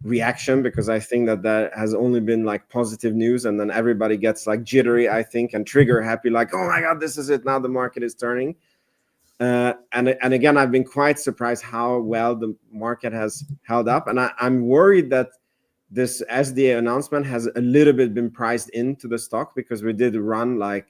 reaction, because I think that has only been like positive news, and then everybody gets like jittery, I think, and trigger happy, like, oh my God, this is it. Now the market is turning. And again, I've been quite surprised how well the market has held up. And I'm worried that this SDA announcement has a little bit been priced into the stock, because we did run like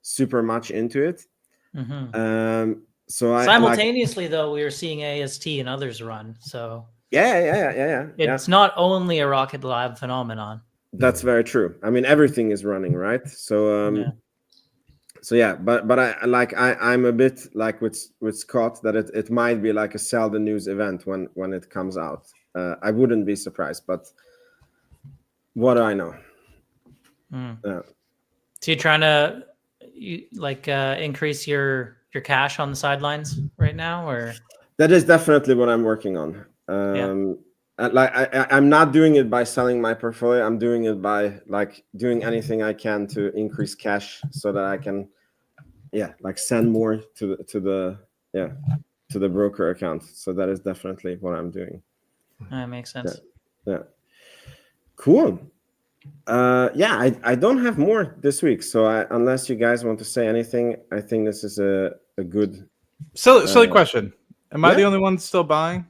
super much into it. Mm-hmm. So simultaneously, though, we were seeing AST and others run. So yeah. It's not only a Rocket Lab phenomenon. That's very true. I mean, everything is running, right? So So yeah, but I'm a bit like with Scott that it might be like a sell the news event when it comes out. I wouldn't be surprised, but what do I know? So you're trying to increase your cash on the sidelines right now, or? That is definitely what I'm working on. I'm not doing it by selling my portfolio. I'm doing it by like doing anything I can to increase cash so that I can, send more to the broker account. So that is definitely what I'm doing. That makes sense. Yeah. Cool. I don't have more this week. So unless you guys want to say anything, I think this is a good. Silly question. Am I the only one still buying?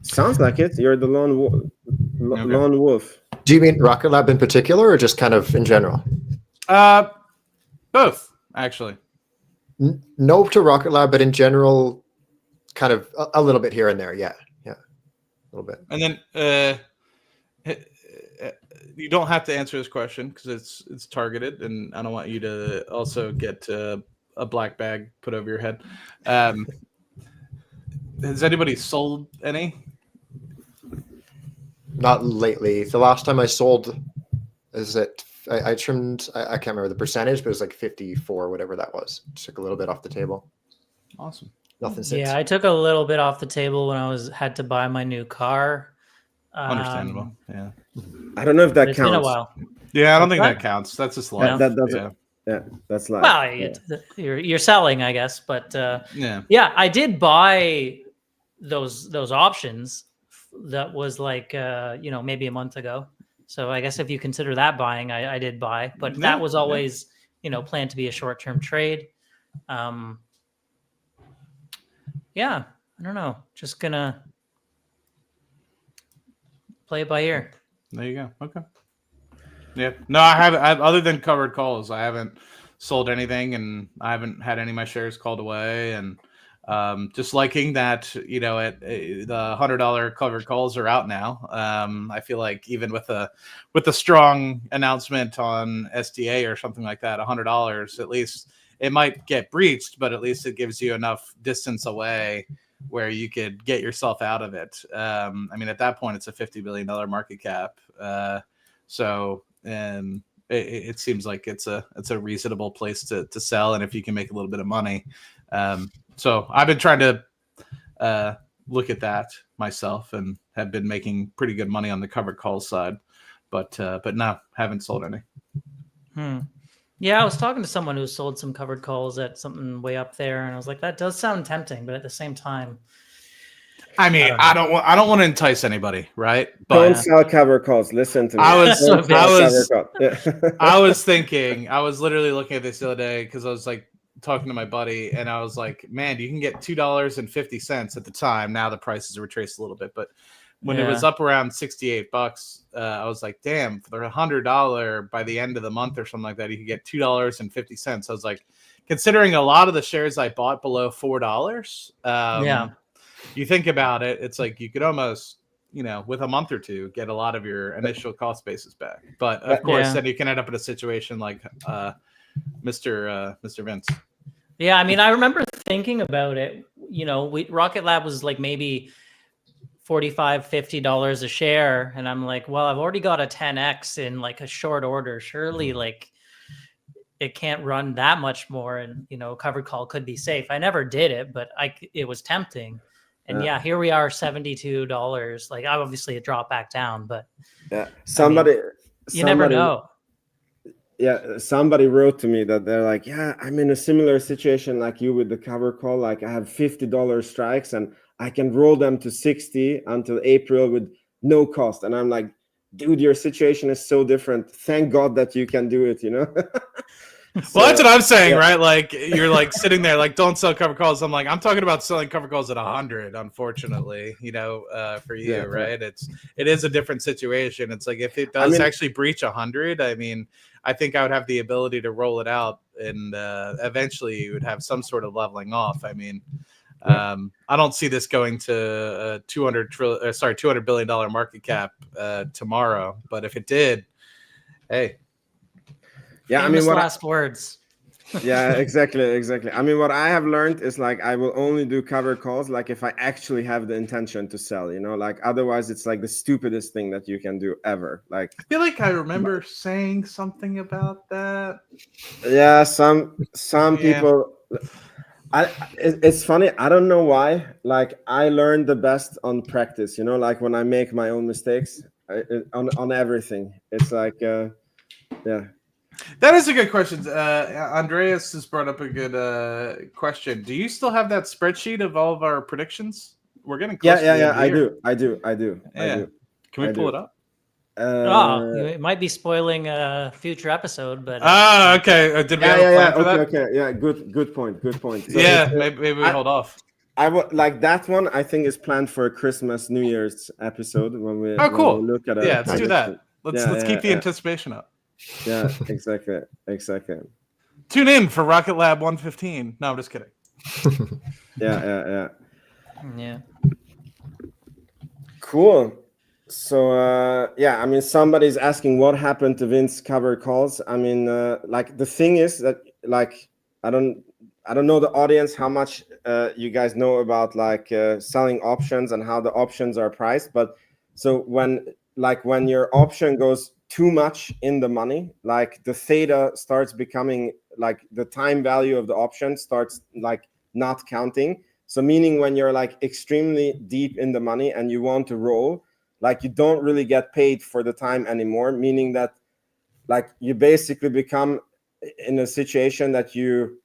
Sounds like it. You're the lone wolf. Do you mean Rocket Lab in particular, or just kind of in general? Both, actually. No to Rocket Lab, but in general, kind of a little bit here and there. Yeah, a little bit. And then you don't have to answer this question because it's targeted, and I don't want you to also get a black bag put over your head. Has anybody sold any? Not lately. The last time I sold is at I trimmed. I can't remember the percentage, but it was like 54, whatever that was. Took a little bit off the table. Awesome. Nothing since. Yeah, I took a little bit off the table when I had to buy my new car. Understandable. Yeah. I don't know if that It's counts. been a while. Yeah, I don't think What? that counts. That's just That, life. that doesn't. Yeah. Yeah, that's like. Well, you're selling, I guess, but Yeah. yeah, I did buy those options. That was like maybe a month ago. So I guess if you consider that buying, I did buy, but that was always planned to be a short-term trade. Yeah, I don't know. Just gonna play it by ear. There you go. Okay. Yeah. No, I haven't. Other than covered calls, I haven't sold anything, and I haven't had any of my shares called away. And just liking that, at the $100 covered calls are out now. I feel like even with a strong announcement on SDA or something like that, $100 at least. It might get breached, but at least it gives you enough distance away where you could get yourself out of it. I mean, at that point, it's a $50 billion market cap. So it seems like it's a reasonable place to sell, and if you can make a little bit of money. So I've been trying to look at that myself, and have been making pretty good money on the covered calls side, but no, haven't sold any. Yeah, I was talking to someone who sold some covered calls at something way up there, and I was like, that does sound tempting, but at the same time, I mean, I don't want to entice anybody, right? Don't sell cover calls. Listen to me. I was thinking. I was literally looking at this the other day because I was like talking to my buddy, and I was like, man, you can get $2.50 at the time. Now the prices are retraced a little bit, but when it was up around $68, I was like, damn, for $100 by the end of the month or something like that, you could get $2.50. I was like, considering a lot of the shares I bought below $4, you think about it, it's like you could almost, with a month or two, get a lot of your initial cost basis back. But of course, then you can end up in a situation like Mr. Vince. Yeah, I mean, I remember thinking about it. Rocket Lab was like maybe $45-50 a share, and I'm like, well, I've already got a 10x in like a short order. Surely, like, it can't run that much more, and covered call could be safe. I never did it, but it was tempting. And here we are, $72. Like, obviously it dropped back down, but somebody never know. Yeah, somebody wrote to me that they're like, yeah, I'm in a similar situation like you with the cover call. Like, I have $50 strikes, and I can roll them to 60 until April with no cost. And I'm like, dude, your situation is so different. Thank God that you can do it, Well, that's what I'm saying, right? Like, you're like sitting there, like, don't sell cover calls. I'm like, I'm talking about selling cover calls at 100, unfortunately, for you, right? It is a different situation. It's like, if it does actually breach 100, I mean, I think I would have the ability to roll it out, and eventually you would have some sort of leveling off. I mean, I don't see this going to a $200 billion market cap tomorrow, but if it did, hey. Yeah, Famous last words. Yeah, exactly. I mean, what I have learned is like, I will only do cover calls like if I actually have the intention to sell, like otherwise it's like the stupidest thing that you can do ever. Like, I feel like I remember saying something about that. Yeah, some people. It's funny. I don't know why. Like, I learned the best on practice. Like when I make my own mistakes on everything. It's like, yeah. That is a good question. Andreas has brought up a good question. Do you still have that spreadsheet of all of our predictions? We're getting close. Yeah. I do. Can we pull it up? It might be spoiling a future episode, but okay. Did we have a plan for that? Okay. Yeah, good point. So maybe we hold off. I would like that one. I think is planned for a Christmas New Year's episode when we. Cool. When we look at it. Let's do that. Let's keep the anticipation up. Yeah, exactly. Tune in for Rocket Lab 115. No, I'm just kidding. Yeah. Cool. So I mean, somebody's asking what happened to Vince cover calls. I mean, like the thing is that like I don't know the audience how much you guys know about like selling options and how the options are priced, but so when like when your option goes too much in the money, like the theta starts becoming like the time value of the option starts like not counting. So meaning when you're like extremely deep in the money and you want to roll, like you don't really get paid for the time anymore, meaning that like you basically become in a situation that you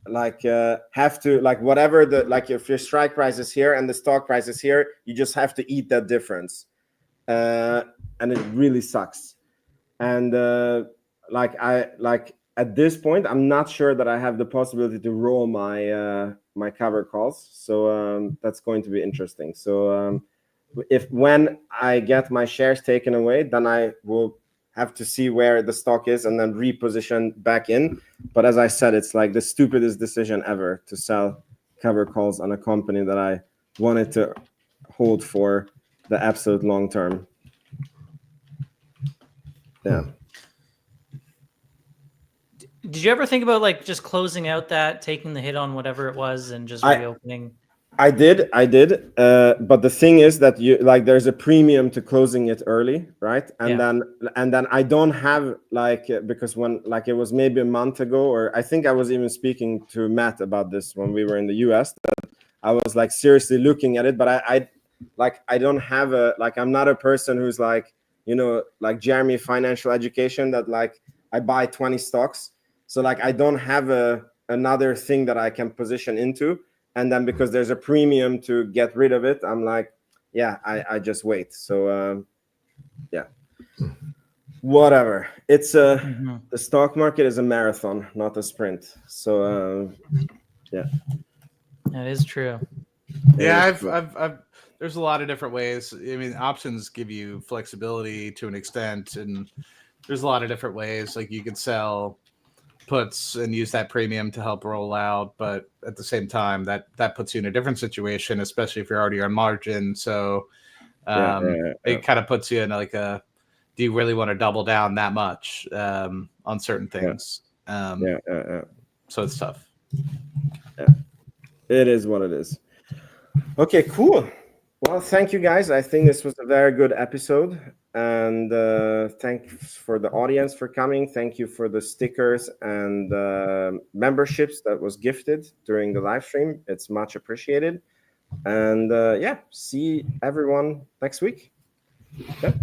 like have to like whatever the like if your strike price is here and the stock price is here, you just have to eat that difference, and it really sucks. And like at this point I'm not sure that I have the possibility to roll my my cover calls, so that's going to be interesting. So if when I get my shares taken away, then I will have to see where the stock is and then reposition back in. But as I said, it's like the stupidest decision ever to sell cover calls on a company that I wanted to hold for the absolute long term. Yeah. Did you ever think about like just closing out that, taking the hit on whatever it was, and just reopening? I did. But the thing is that you like there's a premium to closing it early, right? And then I don't have like because when like it was maybe a month ago, or I think I was even speaking to Matt about this when we were in the US, that I was like seriously looking at it, but I don't have a like I'm not a person who's like, you know, like Jeremy financial education that like I buy 20 stocks. So like I don't have another thing that I can position into. And then because there's a premium to get rid of it, I'm like, yeah, I just wait. So yeah, whatever. It's the stock market is a marathon, not a sprint. So yeah, that is true. Yeah, I've there's a lot of different ways. I mean, options give you flexibility to an extent, and there's a lot of different ways. Like you could sell puts and use that premium to help roll out, but at the same time that puts you in a different situation, especially if you're already on margin. So it kind of puts you in like a, do you really want to double down that much on certain things? So it's tough. Yeah, it is what it is. Okay, cool. Well, thank you guys. I think this was a very good episode. And thanks for the audience for coming. Thank you for the stickers and memberships that was gifted during the live stream. It's much appreciated. And yeah, see everyone next week. Yeah.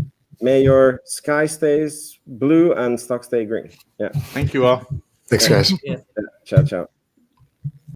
May your sky stays blue and stock stay green. Yeah. Thank you all. Thanks, guys. Yeah. Ciao, ciao.